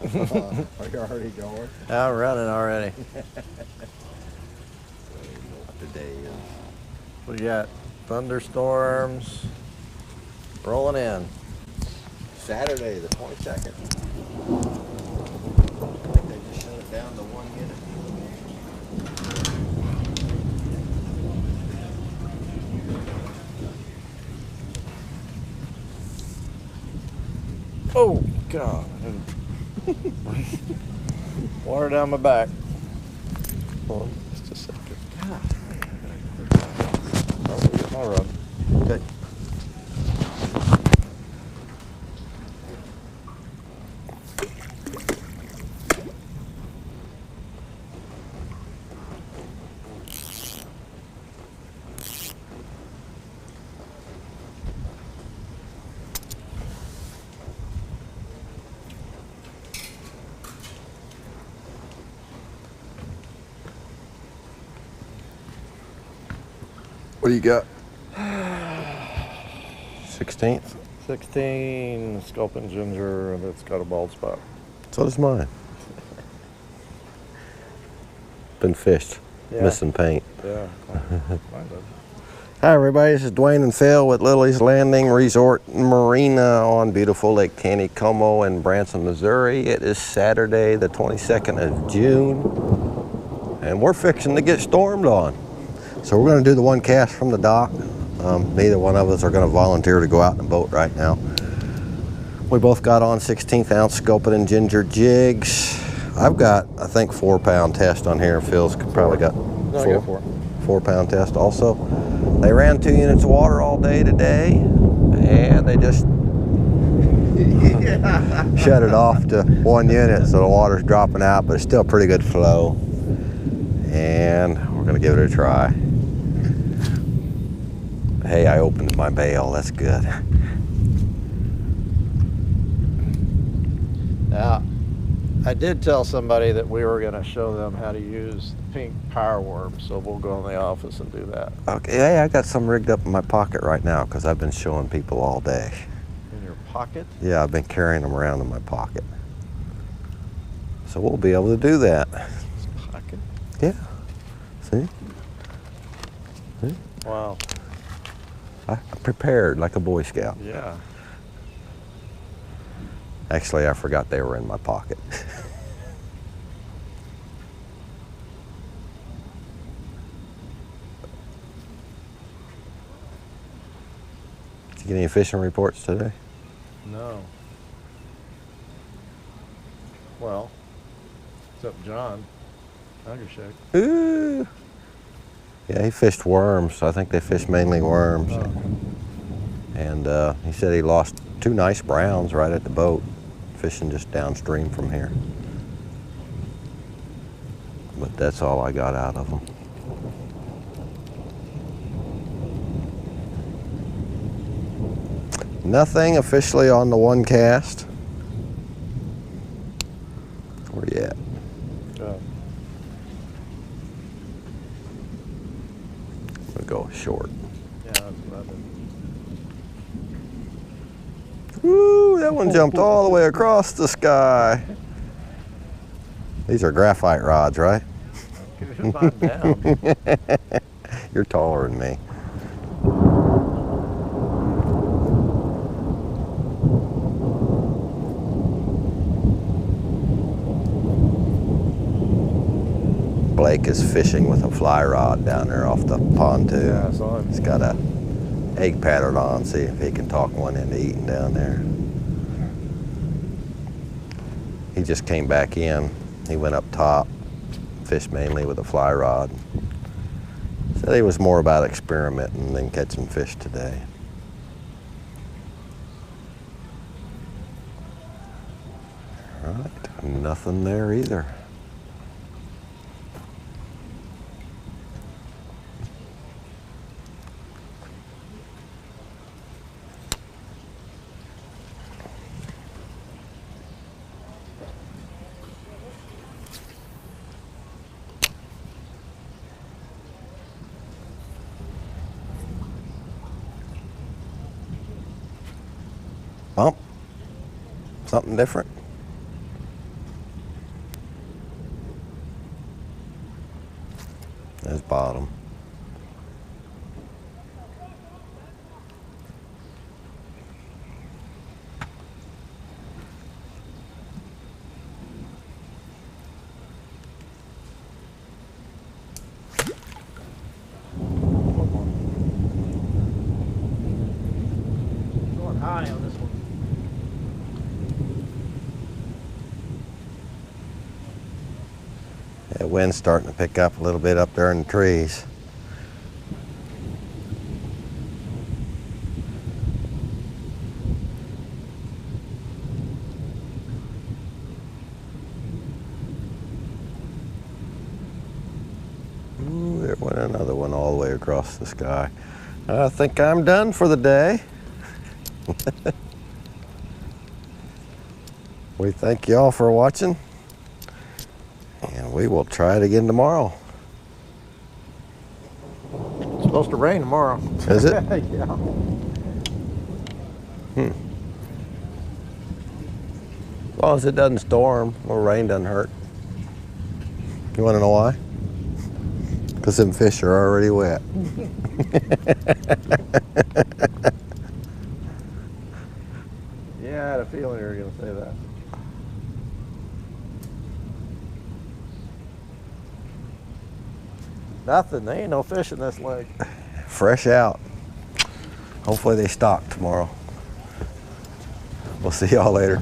Are you already going? I'm running already. What today is? We got thunderstorms rolling in. Saturday, the 22nd. I think they just shut it down to 1 unit. Oh, God. Water down my back. Hold on just a second. God. Oh, get my rug. Okay. What do you got? 16th? 16 sculpin ginger that's got a bald spot. So does mine. Been fished. Yeah. Missing paint. Yeah. Mine does. Hi everybody, this is Dwayne and Phil with Lilley's Landing Resort and Marina on beautiful Lake Taneycomo in Branson, Missouri. It is Saturday the 22nd of June and we're fixing to get stormed on. So we're going to do the one cast from the dock. Neither one of us are going to volunteer to go out in a boat right now. We both got on 16th ounce sculpin and ginger jigs. I've got, I think, 4 pound test on here. Phil's probably got No, I got 4. 4 pound test also. They ran 2 units of water all day today, and they just shut it off to 1 unit, so the water's dropping out, but it's still pretty good flow. And we're gonna give it a try. Hey, I opened my bail, that's good. Now, I did tell somebody that we were going to show them how to use the pink power worm, so we'll go in the office and do that. Okay, hey, I got some rigged up in my pocket right now because I've been showing people all day. In your pocket? Yeah, I've been carrying them around in my pocket. So we'll be able to do that. Pocket? Yeah. See? See? Wow. I'm prepared like a Boy Scout. Yeah. Actually, I forgot they were in my pocket. Did you get any fishing reports today? No. Well, except John. Undershack. Ooh. Yeah, he fished worms. I think they fished mainly worms. Oh. And he said he lost 2 nice browns right at the boat, fishing just downstream from here. But that's all I got out of them. Nothing officially on the one cast. Where you at? We'll go short. Yeah, that's what I did. Woo, that one jumped all the way across the sky. These are graphite rods, right? I'm down. You're taller than me. Blake is fishing with a fly rod down there off the pontoon. Yeah, I saw him. He's got a egg pattern on, see if he can talk one into eating down there. He just came back in. He went up top, fished mainly with a fly rod. Said he was more about experimenting than catching fish today. All right, nothing there either. Bump. Something different. his bottom. Going high on this one. The wind's starting to pick up a little bit up there in the trees. Ooh, there went another one all the way across the sky. I think I'm done for the day. We thank y'all for watching, and we will try it again tomorrow. It's supposed to rain tomorrow. Is it? Yeah. As long as it doesn't storm or rain doesn't hurt. You want to know why? Because them fish are already wet. Yeah, I had a feeling you were going to say that. Nothing. There ain't no fish in this lake. Fresh out. Hopefully they stock tomorrow. We'll see y'all later.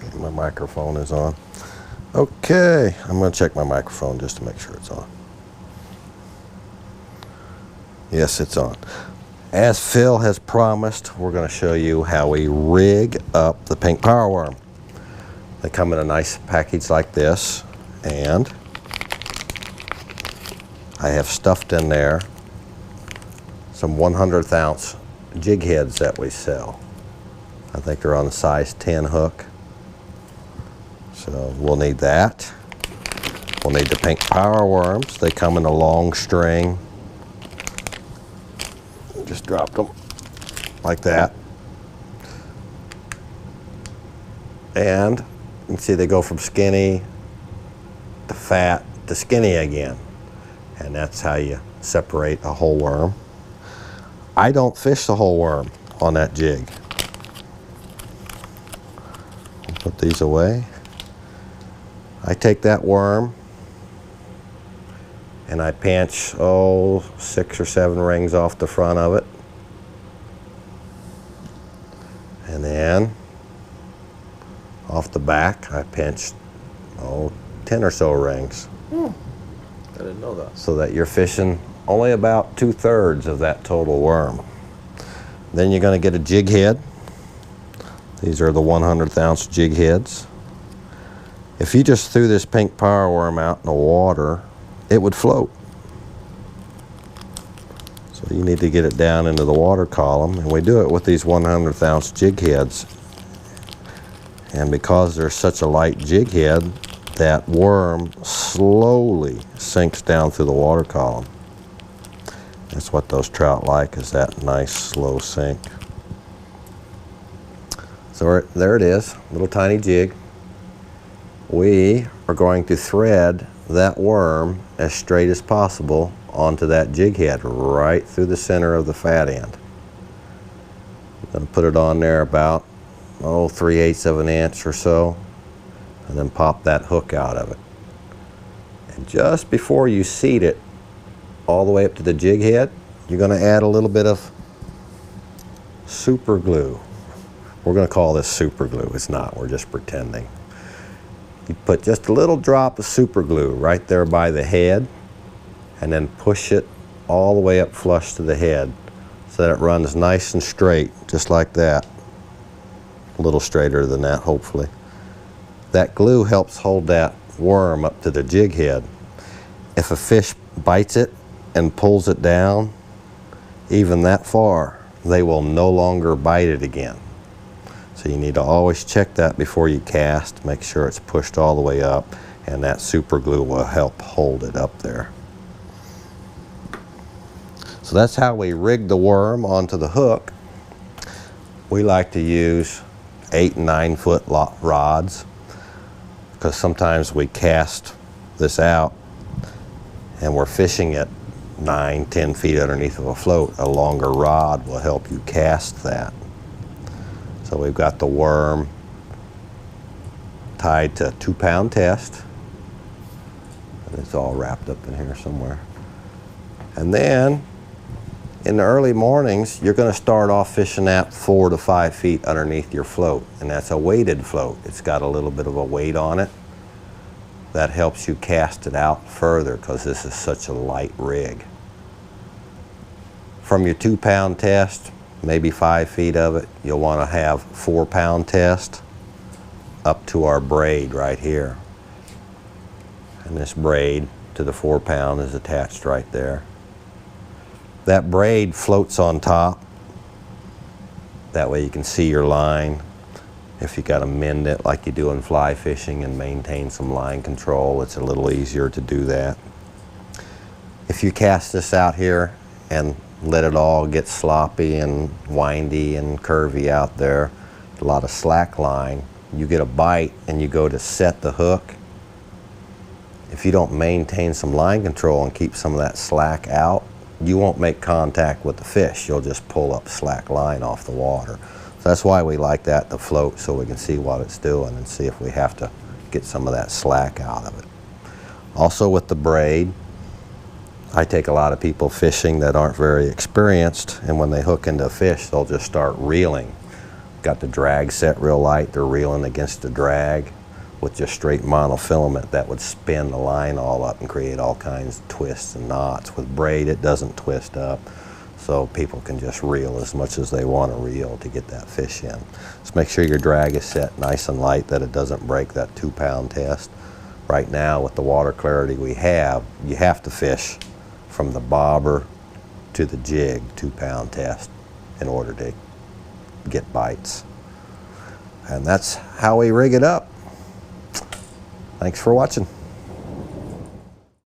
Okay, my microphone is on. Okay, I'm going to check my microphone just to make sure it's on. Yes, it's on. As Phil has promised, we're going to show you how we rig up the pink power worm. They come in a nice package like this, and I have stuffed in there some 1/100th ounce jig heads that we sell. I think they're on the size 10 hook. So we'll need that. We'll need the pink power worms. They come in a long string. Just dropped them like that. And you can see they go from skinny to fat to skinny again. And that's how you separate a whole worm. I don't fish the whole worm on that jig. I'll put these away. I take that worm and I pinch, 6 or 7 rings off the front of it. And then off the back, I pinch, 10 or so rings. I didn't know that. So that you're fishing only about 2/3 of that total worm. Then you're going to get a jig head. These are the 1/100th ounce jig heads. If you just threw this pink power worm out in the water, it would float. So you need to get it down into the water column, and we do it with these 1/100th ounce jig heads. And because they're such a light jig head, that worm slowly sinks down through the water column. That's what those trout like, is that nice slow sink. So there it is, little tiny jig. We are going to thread that worm as straight as possible onto that jig head, right through the center of the fat end. I'm going to put it on there about 3/8 of an inch or so, and then pop that hook out of it. And just before you seat it all the way up to the jig head, you're going to add a little bit of super glue. We're going to call this super glue. It's not, we're just pretending. You put just a little drop of super glue right there by the head, and then push it all the way up flush to the head so that it runs nice and straight, just like that. A little straighter than that, hopefully. That glue helps hold that worm up to the jig head. If a fish bites it and pulls it down, even that far, they will no longer bite it again. So you need to always check that before you cast, make sure it's pushed all the way up. and that super glue will help hold it up there. So that's how we rig the worm onto the hook. We like to use 8 and 9 foot rods, because sometimes we cast this out and we're fishing it 9, 10 feet underneath of a float. A longer rod will help you cast that. So we've got the worm tied to a 2-pound test, and it's all wrapped up in here somewhere. And then in the early mornings, you're going to start off fishing at 4 to 5 feet underneath your float, and that's a weighted float. It's got a little bit of a weight on it. That helps you cast it out further because this is such a light rig. From your 2-pound test, maybe 5 feet of it, you'll want to have 4-pound test up to our braid right here. And this braid to the 4-pound is attached right there. That braid floats on top. That way you can see your line. If you got to mend it like you do in fly fishing and maintain some line control, it's a little easier to do that. If you cast this out here and let it all get sloppy and windy and curvy out there, a lot of slack line, you get a bite and you go to set the hook. If you don't maintain some line control and keep some of that slack out, you won't make contact with the fish. You'll just pull up slack line off the water. So that's why we like that to float, so we can see what it's doing and see if we have to get some of that slack out of it. Also with the braid, I take a lot of people fishing that aren't very experienced, and when they hook into a fish, they'll just start reeling. Got the drag set real light, they're reeling against the drag with just straight monofilament. That would spin the line all up and create all kinds of twists and knots. With braid, it doesn't twist up, so people can just reel as much as they want to reel to get that fish in. Just make sure your drag is set nice and light, that it doesn't break that 2-pound test. Right now, with the water clarity we have, you have to fish from the bobber to the jig 2-pound test in order to get bites. And that's how we rig it up. Thanks for watching.